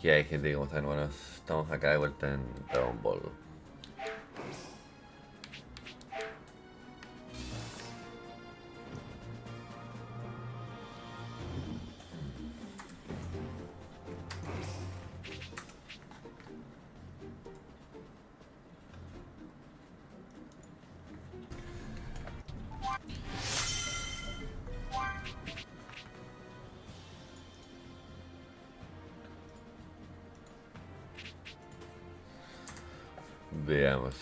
Que hay gente que como saben, bueno, estamos acá de vuelta en Dragon Ball. Veamos.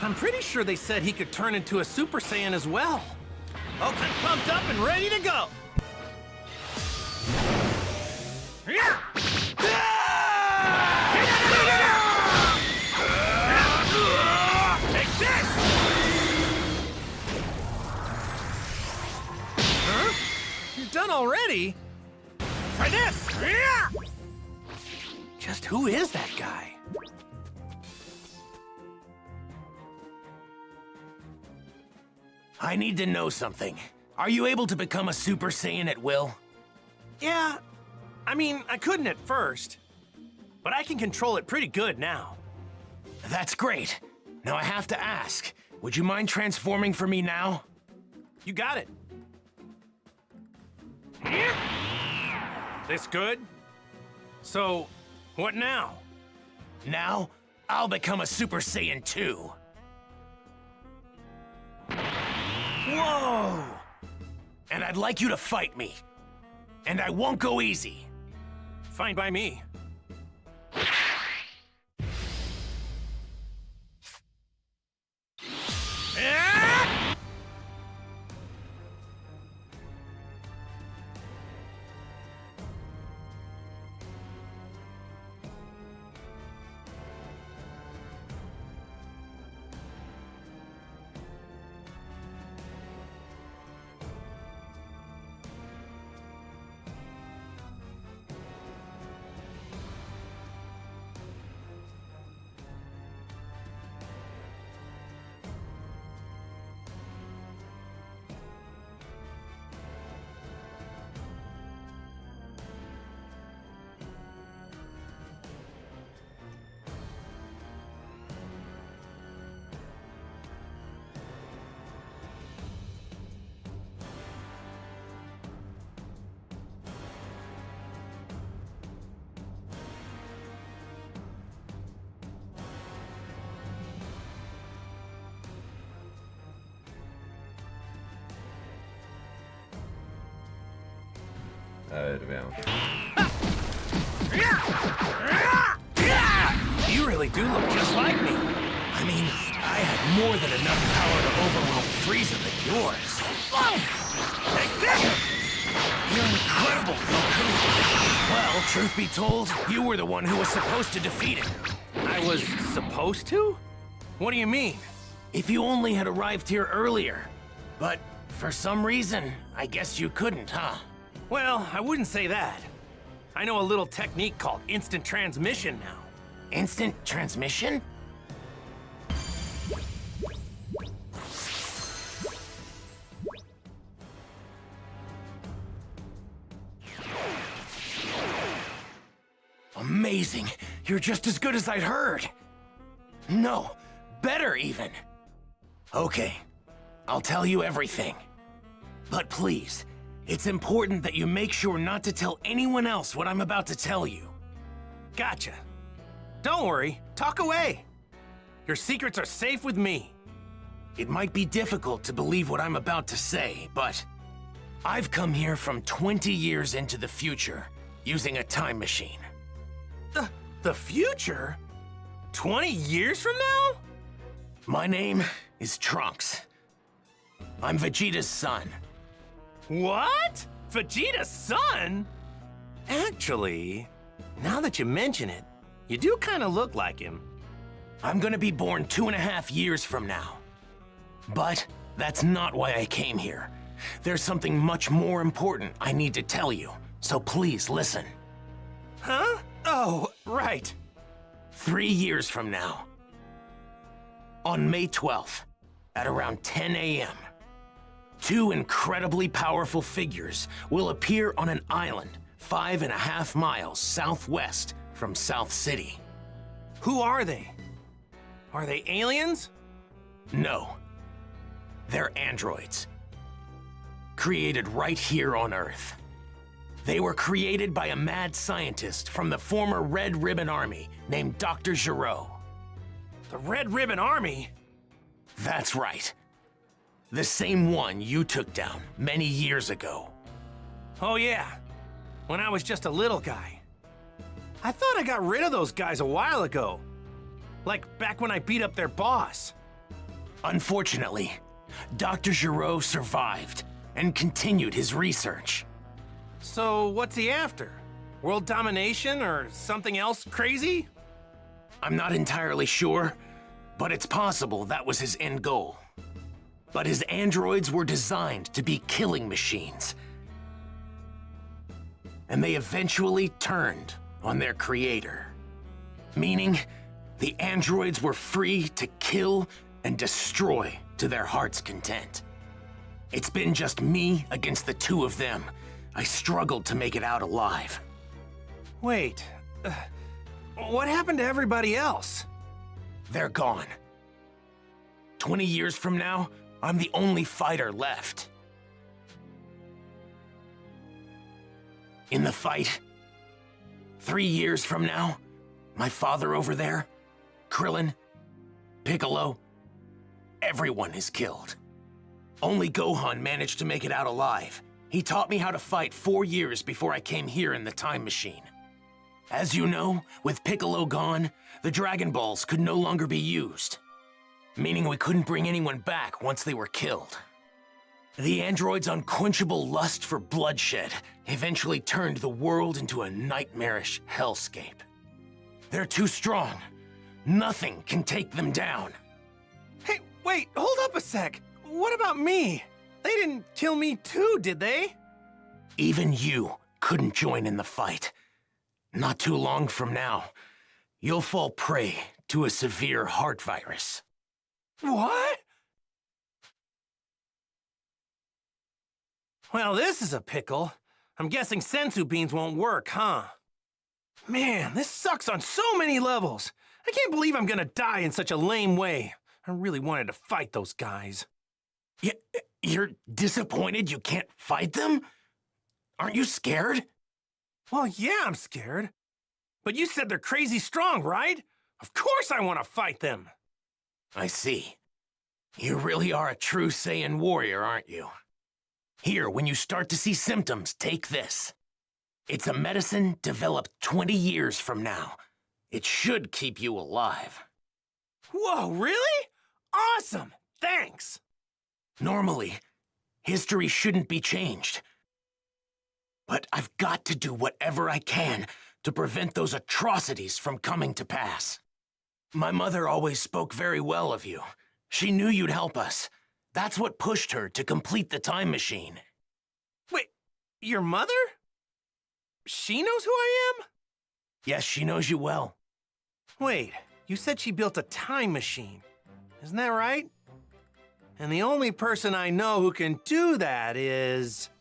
I'm pretty sure they said he could turn into a Super Saiyan as well. Okay, pumped up and ready to go. Yeah! Take this! Huh? You're done already? Try this! Just who is that guy? I need to know something. Are you able to become a Super Saiyan at will? Yeah, I mean, I couldn't at first, but I can control it pretty good now. That's great. Now I have to ask, would you mind transforming for me now? You got it. This good? So, what now? Now, I'll become a Super Saiyan 2. Whoa! And I'd like you to fight me. And I won't go easy. Fine by me. A ver, veamos. You really do look just like me. I mean, I had more than enough power to overwhelm Frieza than yours. Take this! You're incredible, Goku. Well, truth be told, you were the one who was supposed to defeat him. I was supposed to? What do you mean? If you only had arrived here earlier. But for some reason, I guess you couldn't, huh? Well, I wouldn't say that. I know a little technique called instant transmission now. Instant transmission? Amazing! You're just as good as I'd heard! No, better even! Okay, I'll tell you everything. But please, it's important that you make sure not to tell anyone else what I'm about to tell you. Gotcha. Don't worry, talk away. Your secrets are safe with me. It might be difficult to believe what I'm about to say, but I've come here from 20 years into the future using a time machine. The future? 20 years from now? My name is Trunks. I'm Vegeta's son. What? Vegeta's son? Actually, now that you mention it, you do kind of look like him. I'm gonna be born 2.5 years from now. But that's not why I came here. There's something much more important I need to tell you, so please listen. Huh? Oh, right. 3 years from now, on May 12th, at around 10 a.m., 2 incredibly powerful figures will appear on an island 5.5 miles southwest from South City. Who are they? Are they aliens? No, they're androids, created right here on Earth. They were created by a mad scientist from the former Red Ribbon Army named Dr. Giraud. The Red Ribbon Army? That's right. The same one you took down many years ago. Oh yeah, when I was just a little guy. I thought I got rid of those guys a while ago. Like back when I beat up their boss. Unfortunately, Dr. Giraud survived and continued his research. So what's he after? World domination or something else crazy? I'm not entirely sure, but it's possible that was his end goal. But his androids were designed to be killing machines. And they eventually turned on their creator. Meaning, the androids were free to kill and destroy to their heart's content. It's been just me against the 2 of them. I struggled to make it out alive. Wait, what happened to everybody else? They're gone. 20 years from now, I'm the only fighter left. In the fight, 3 years from now, my father over there, Krillin, Piccolo, everyone is killed. Only Gohan managed to make it out alive. He taught me how to fight 4 years before I came here in the time machine. As you know, with Piccolo gone, the Dragon Balls could no longer be used, meaning we couldn't bring anyone back once they were killed. The android's unquenchable lust for bloodshed eventually turned the world into a nightmarish hellscape. They're too strong. Nothing can take them down. Hey, wait, hold up a sec. What about me? They didn't kill me too, did they? Even you couldn't join in the fight. Not too long from now, you'll fall prey to a severe heart virus. What? Well, this is a pickle. I'm guessing sensu beans won't work, huh? Man, this sucks on so many levels. I can't believe I'm gonna die in such a lame way. I really wanted to fight those guys. You're disappointed you can't fight them? Aren't you scared? Well, yeah, I'm scared. But you said they're crazy strong, right? Of course I want to fight them. I see. You really are a true Saiyan warrior, aren't you? Here, when you start to see symptoms, take this. It's a medicine developed 20 years from now. It should keep you alive. Whoa, really? Awesome! Thanks! Normally, history shouldn't be changed. But I've got to do whatever I can to prevent those atrocities from coming to pass. My mother always spoke very well of you. She knew you'd help us. That's what pushed her to complete the time machine. Wait, your mother? She knows who I am? Yes, she knows you well. Wait, you said she built a time machine. Isn't that right? And the only person I know who can do that is...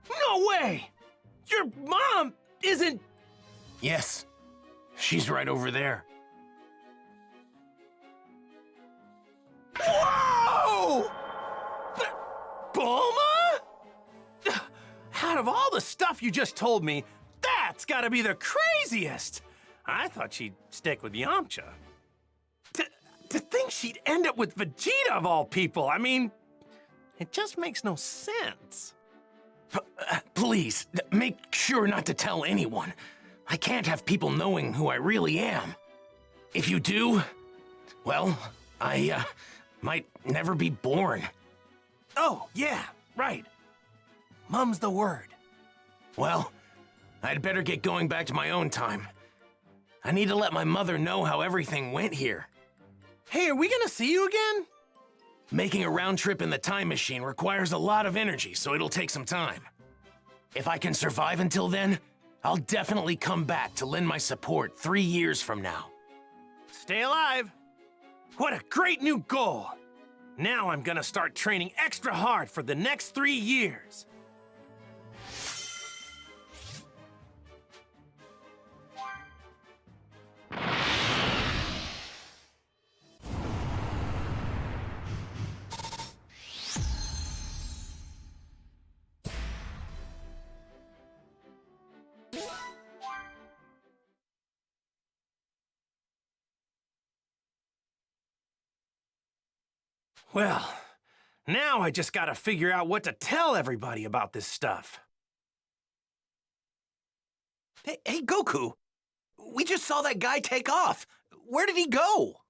No way! Your mom isn't... Yes, she's right over there. Whoa! Bulma? Out of all the stuff you just told me, that's gotta be the craziest! I thought she'd stick with Yamcha. To think she'd end up with Vegeta of all people, I mean, it just makes no sense. Please, make sure not to tell anyone. I can't have people knowing who I really am. If you do, well, I might never be born. Oh, yeah, right. Mum's the word. Well, I'd better get going back to my own time. I need to let my mother know how everything went here. Hey, are we gonna see you again? Making a round trip in the time machine requires a lot of energy, so it'll take some time. If I can survive until then, I'll definitely come back to lend my support 3 years from now. Stay alive. What a great new goal. Now I'm gonna start training extra hard for the next 3 years. Well, now I just gotta figure out what to tell everybody about this stuff. Hey, Goku! We just saw that guy take off. Where did he go?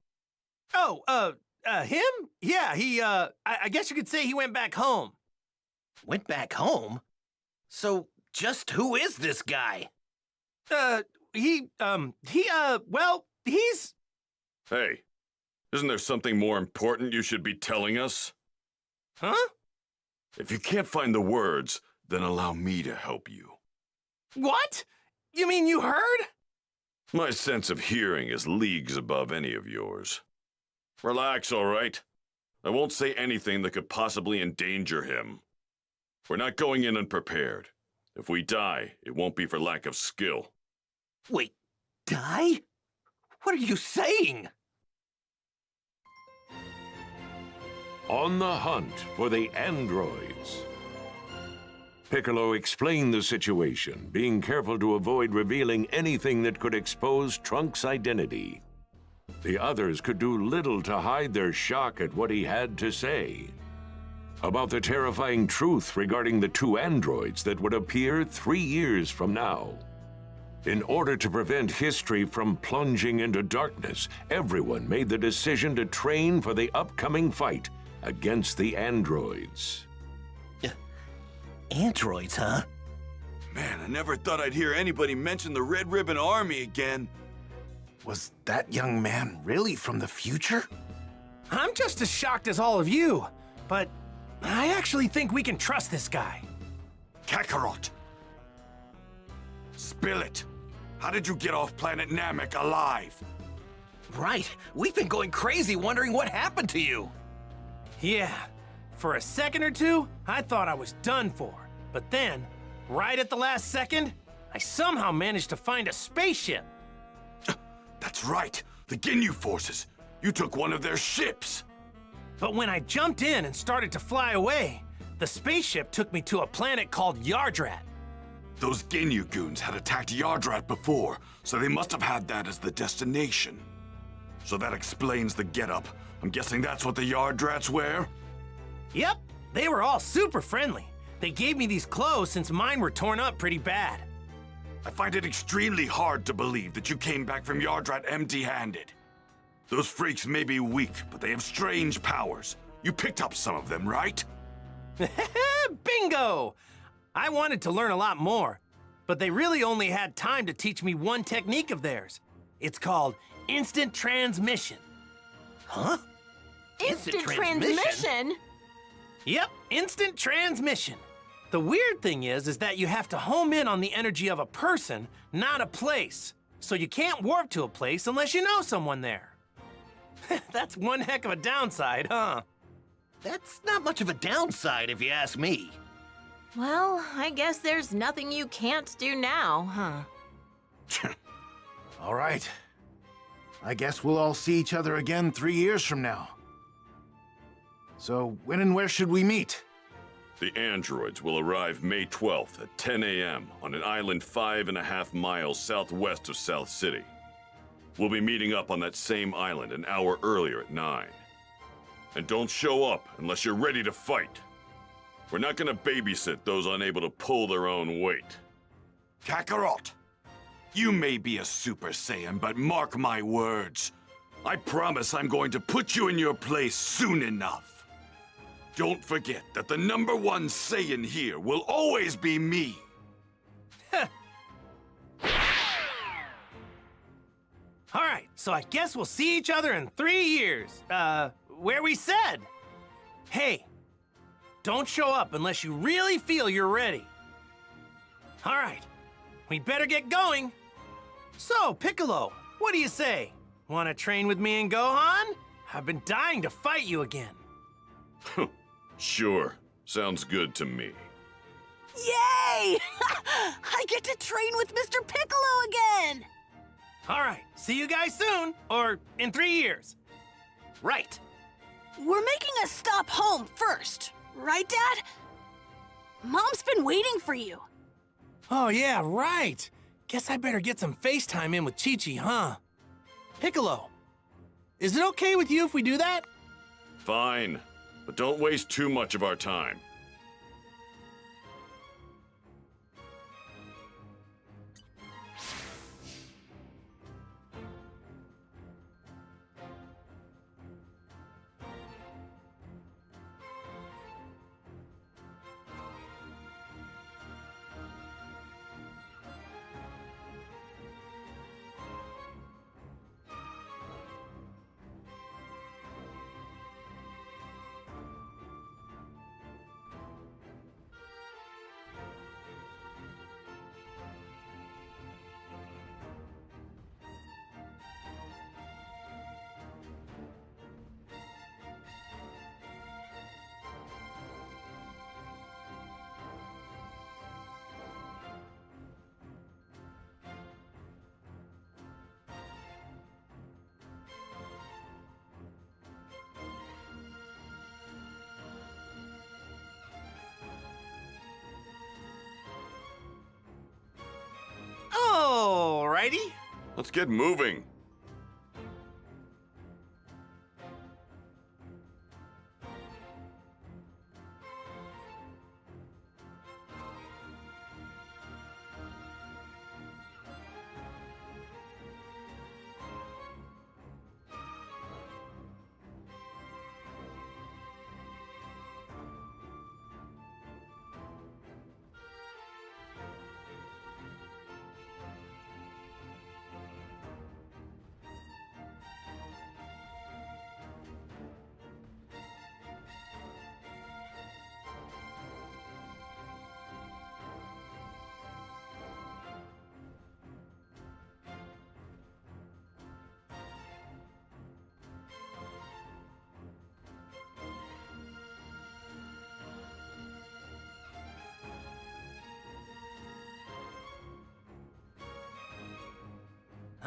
Oh, him? Yeah, I guess you could say he went back home. Went back home? So, just who is this guy? Well, he's... Hey, isn't there something more important you should be telling us? Huh? If you can't find the words, then allow me to help you. What? You mean you heard? My sense of hearing is leagues above any of yours. Relax, all right? I won't say anything that could possibly endanger him. We're not going in unprepared. If we die, it won't be for lack of skill. Wait, die? What are you saying? On the hunt for the androids. Piccolo explained the situation, being careful to avoid revealing anything that could expose Trunks' identity. The others could do little to hide their shock at what he had to say about the terrifying truth regarding the 2 androids that would appear 3 years from now. In order to prevent history from plunging into darkness, everyone made the decision to train for the upcoming fight against the androids. Androids, huh? Man, I never thought I'd hear anybody mention the Red Ribbon Army again. Was that young man really from the future? I'm just as shocked as all of you, but I actually think we can trust this guy. Kakarot! Spill it! How did you get off planet Namek alive? Right, we've been going crazy wondering what happened to you. Yeah, for a second or two, I thought I was done for. But then, right at the last second, I somehow managed to find a spaceship. That's right, the Ginyu forces. You took one of their ships. But when I jumped in and started to fly away, the spaceship took me to a planet called Yardrat. Those Ginyu goons had attacked Yardrat before, so they must have had that as the destination. So that explains the getup. I'm guessing that's what the Yardrats wear? Yep, they were all super friendly. They gave me these clothes since mine were torn up pretty bad. I find it extremely hard to believe that you came back from Yardrat empty-handed. Those freaks may be weak, but they have strange powers. You picked up some of them, right? Bingo! I wanted to learn a lot more, but they really only had time to teach me one technique of theirs. It's called instant transmission. Huh? Instant transmission? Yep, instant transmission. The weird thing is that you have to home in on the energy of a person, not a place. So you can't warp to a place unless you know someone there. That's one heck of a downside, huh? That's not much of a downside if you ask me. Well, I guess there's nothing you can't do now, huh? All right. I guess we'll all see each other again 3 years from now. So, when and where should we meet? The androids will arrive May 12th at 10 a.m. on an island 5.5 miles southwest of South City. We'll be meeting up on that same island an hour earlier at 9. And don't show up unless you're ready to fight. We're not gonna babysit those unable to pull their own weight. Kakarot! You may be a Super Saiyan, but mark my words. I promise I'm going to put you in your place soon enough. Don't forget that the #1 Saiyan here will always be me. All right, so I guess we'll see each other in 3 years. Where we said. Hey, don't show up unless you really feel you're ready. All right, we'd better get going. So, Piccolo, what do you say? Want to train with me and Gohan? I've been dying to fight you again. Sure. Sounds good to me. Yay! I get to train with Mr. Piccolo again! All right, see you guys soon, or in 3 years. Right. We're making a stop home first, right, Dad? Mom's been waiting for you. Oh, yeah, right. Guess I better get some FaceTime in with Chi-Chi, huh? Piccolo, is it okay with you if we do that? Fine, but don't waste too much of our time. Alrighty. Let's get moving.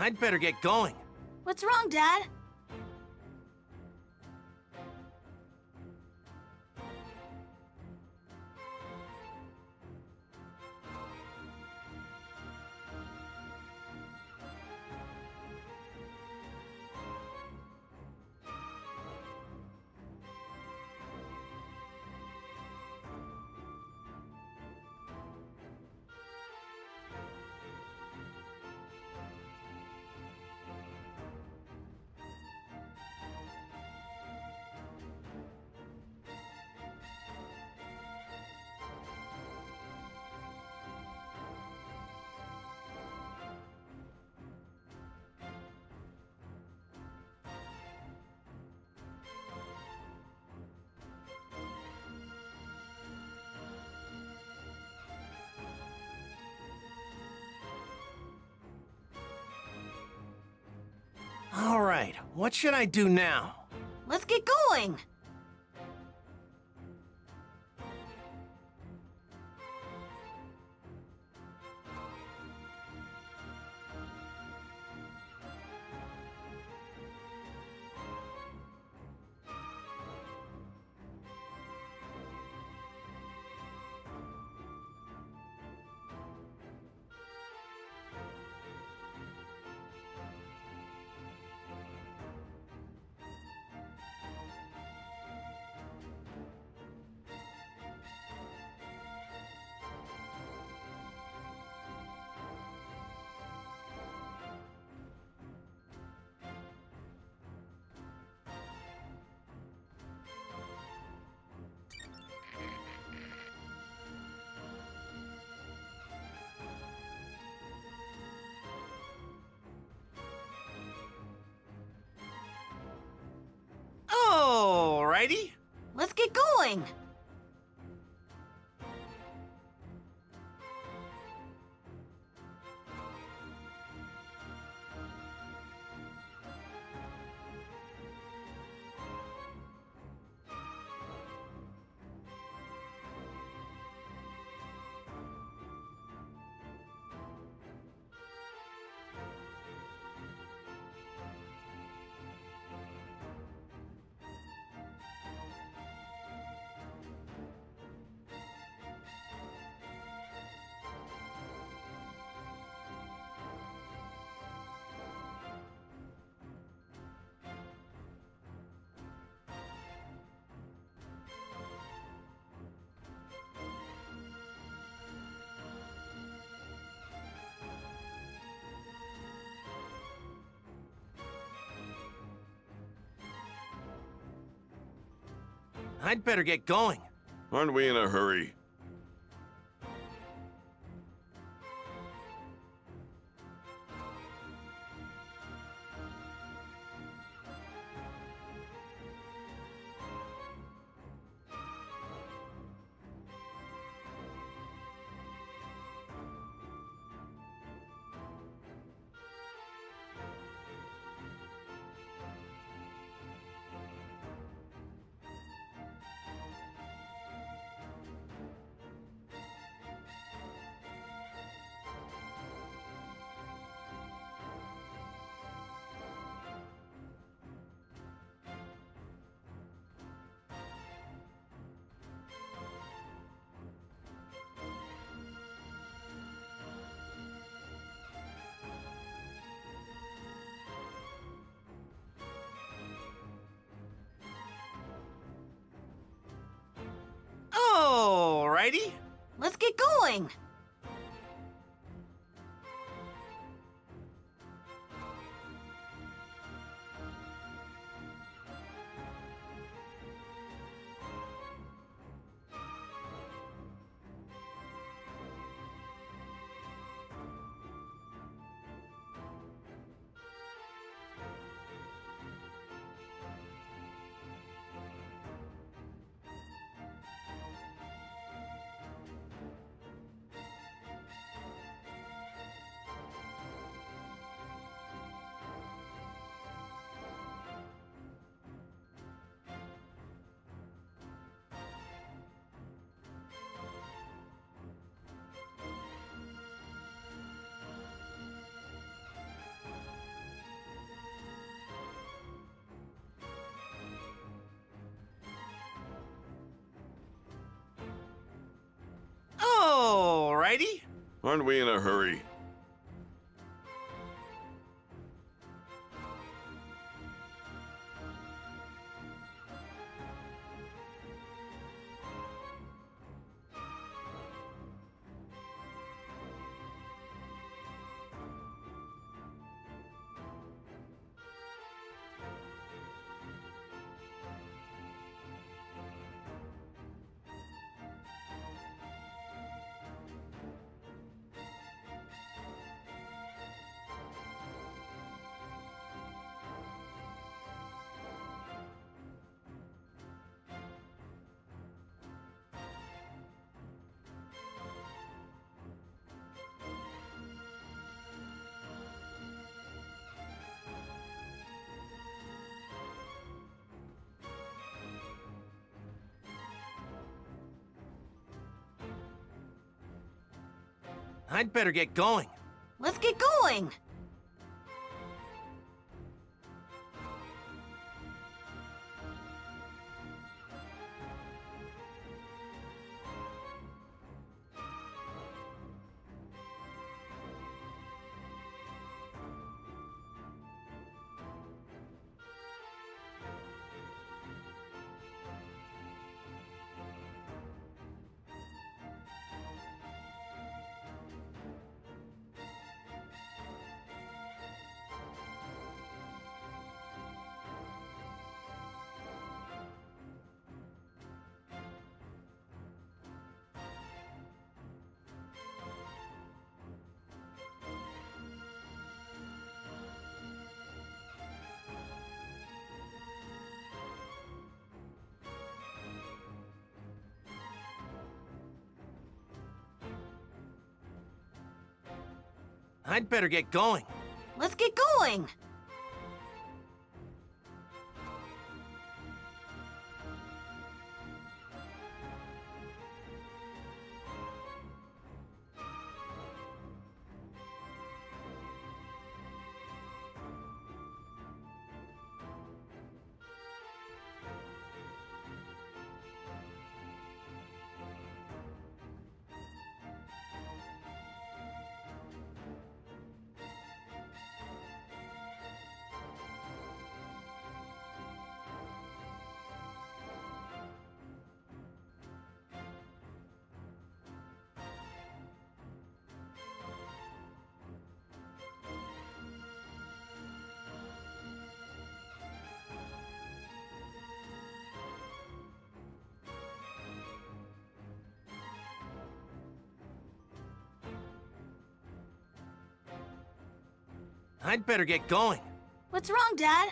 I'd better get going. What's wrong, Dad? All right, what should I do now? Let's get going! Alrighty. Let's get going! I'd better get going. Aren't we in a hurry? Alrighty. Let's get going. Alrighty. Aren't we in a hurry? I'd better get going. Let's get going. I'd better get going. Let's get going. I'd better get going. What's wrong, Dad?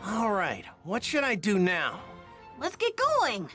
All right, what should I do now? Let's get going.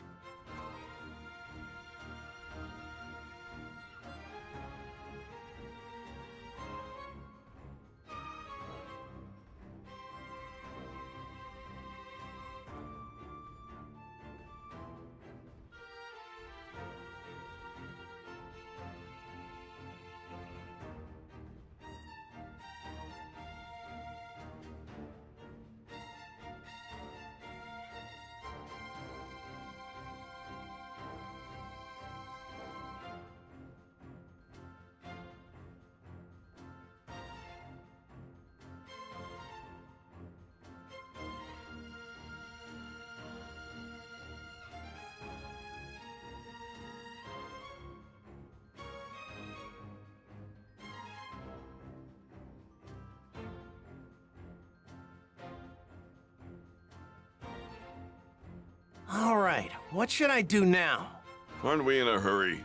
All right, what should I do now? Aren't we in a hurry?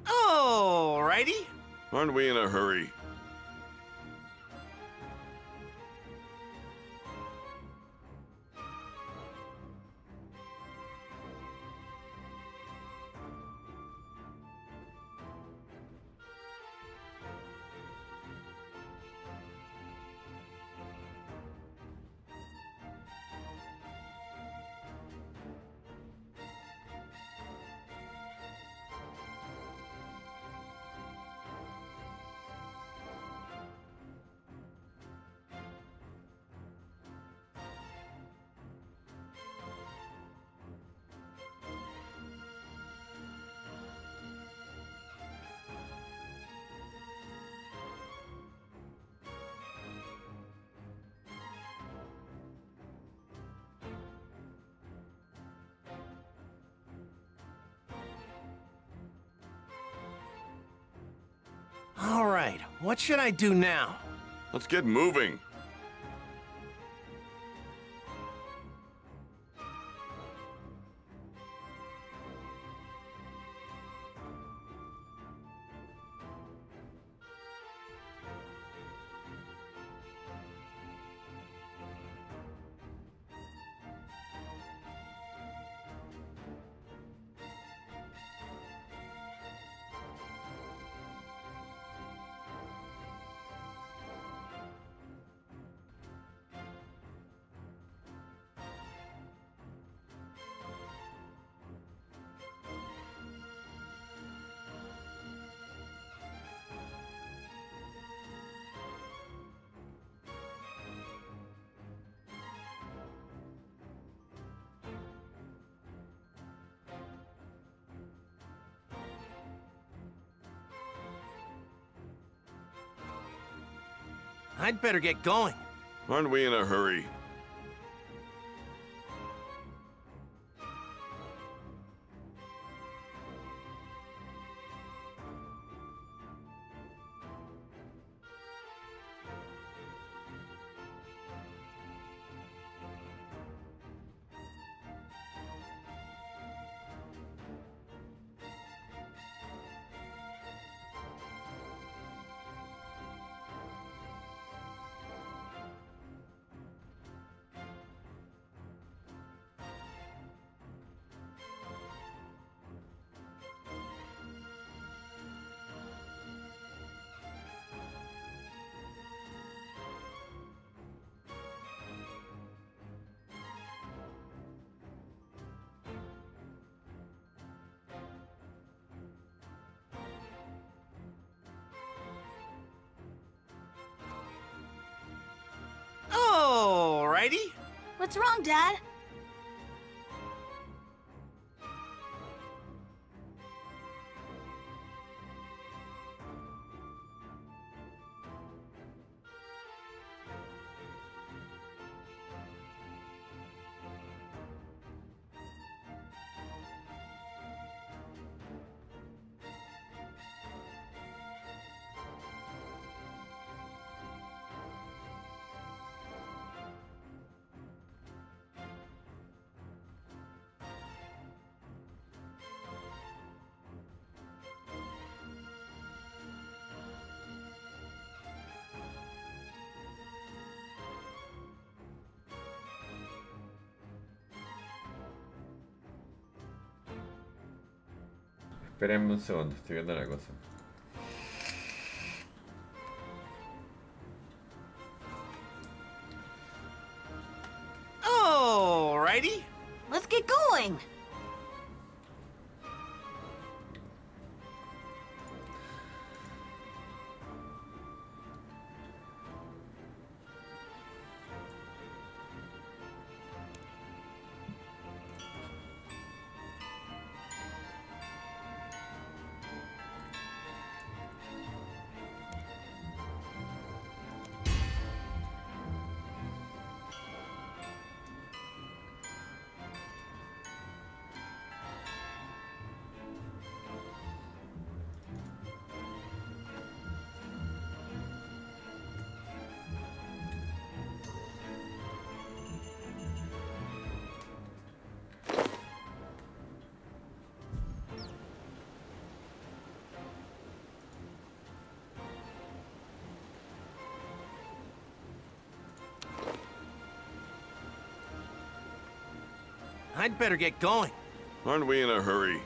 Alrighty. Aren't we in a hurry? All right, what should I do now? Let's get moving. I'd better get going. Aren't we in a hurry? Alrighty. What's wrong, Dad? Espérenme un segundo, estoy viendo una cosa. Alrighty. Let's get going. I'd better get going. Aren't we in a hurry?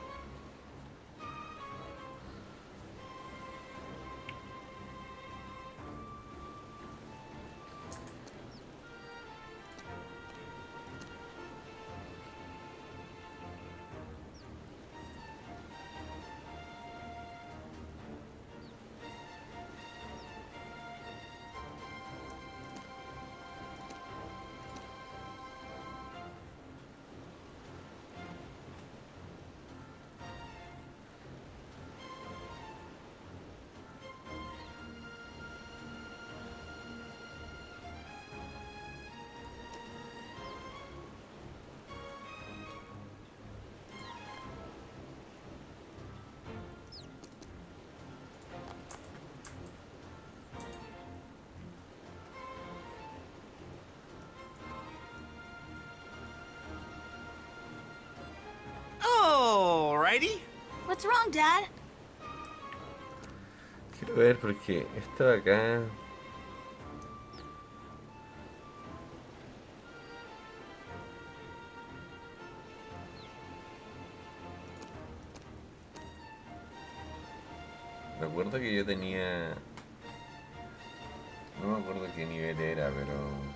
Alrighty. What's wrong, Dad? Quiero ver porque esto de acá. Me acuerdo que yo tenía. No me acuerdo qué nivel era, pero.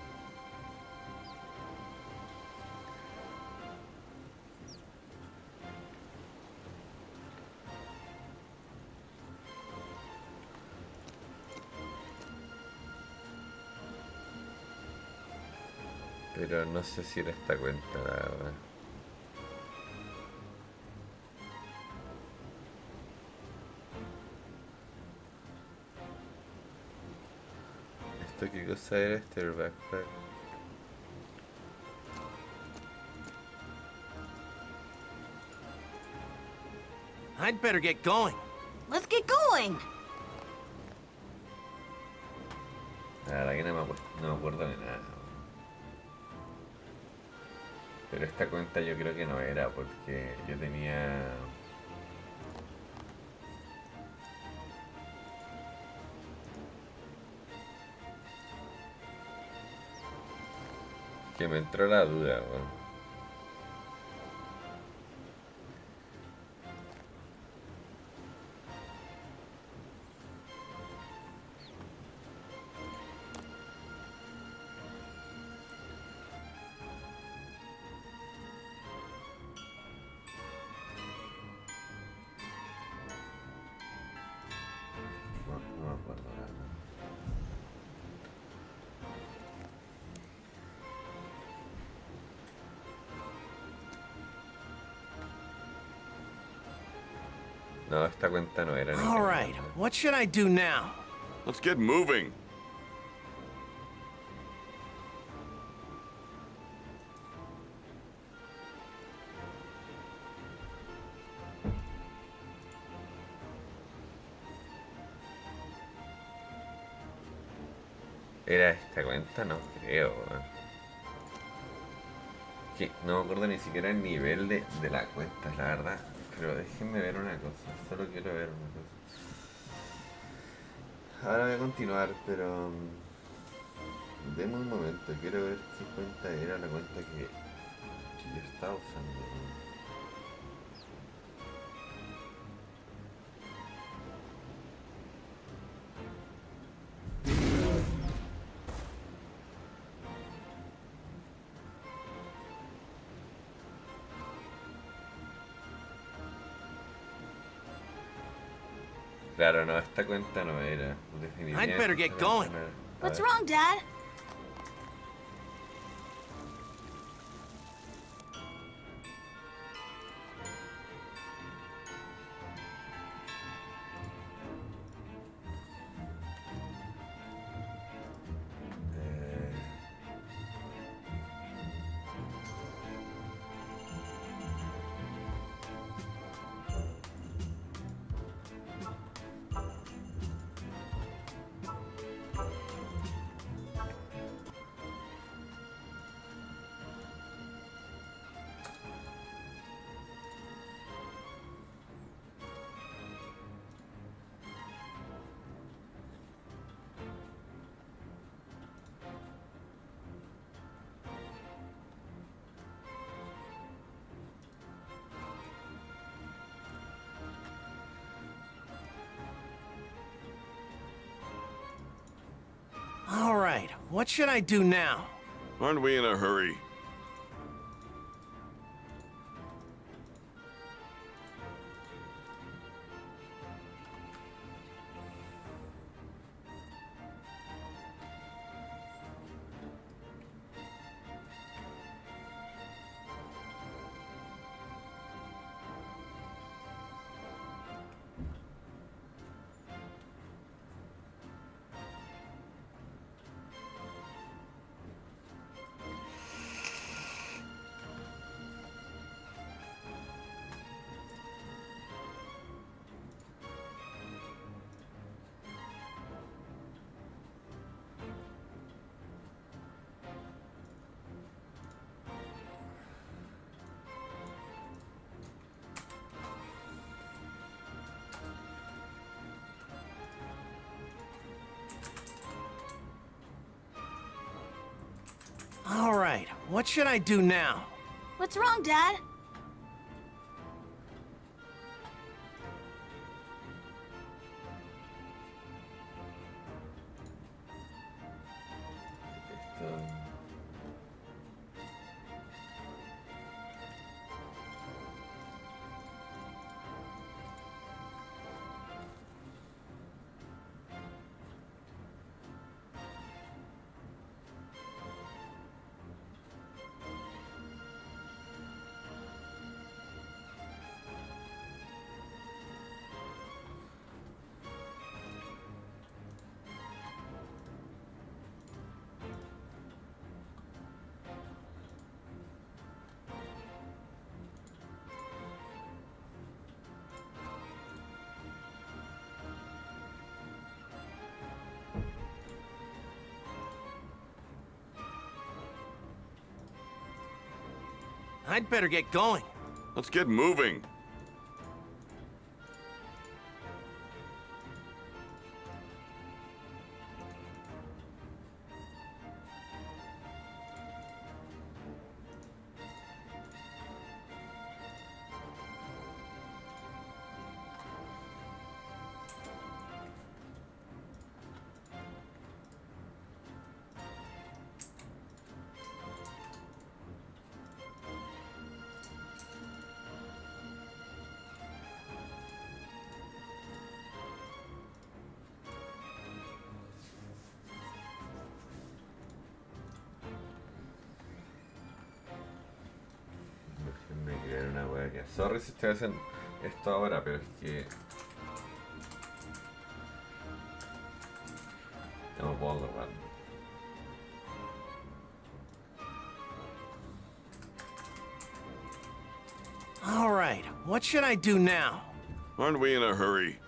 Pero no sé si era esta cuenta, la verdad. ¿Esto qué cosa era? Este el backpack. I'd better get going. Let's get going. La verdad que no me acuerdo de nada. Pero esta cuenta yo creo que no era porque yo tenía... Que me entró la duda, weón. No me acuerdo nada. No, esta cuenta no era. All right, what should I do now? Let's get moving. ¿Era esta cuenta? No creo, weón. Que no me acuerdo ni siquiera el nivel de la cuenta, la verdad. Pero déjenme ver una cosa, solo quiero ver una cosa. Ahora voy a continuar, pero... Deme un momento, quiero ver qué cuenta era la cuenta que yo estaba usando. Claro, no, esta cuenta no era. Definitivamente I'd better get esta cuenta going. no era. A What's ver. wrong, Dad? All right, what should I do now? Aren't we in a hurry? All right, what should I do now? What's wrong, Dad? Esto... I'd better get going. Let's get moving. Déjenme crear una wea que... Sorry si estoy haciendo esto ahora, pero es que... No puedo agarrarlo. All right, what should I do now? Aren't we in a hurry?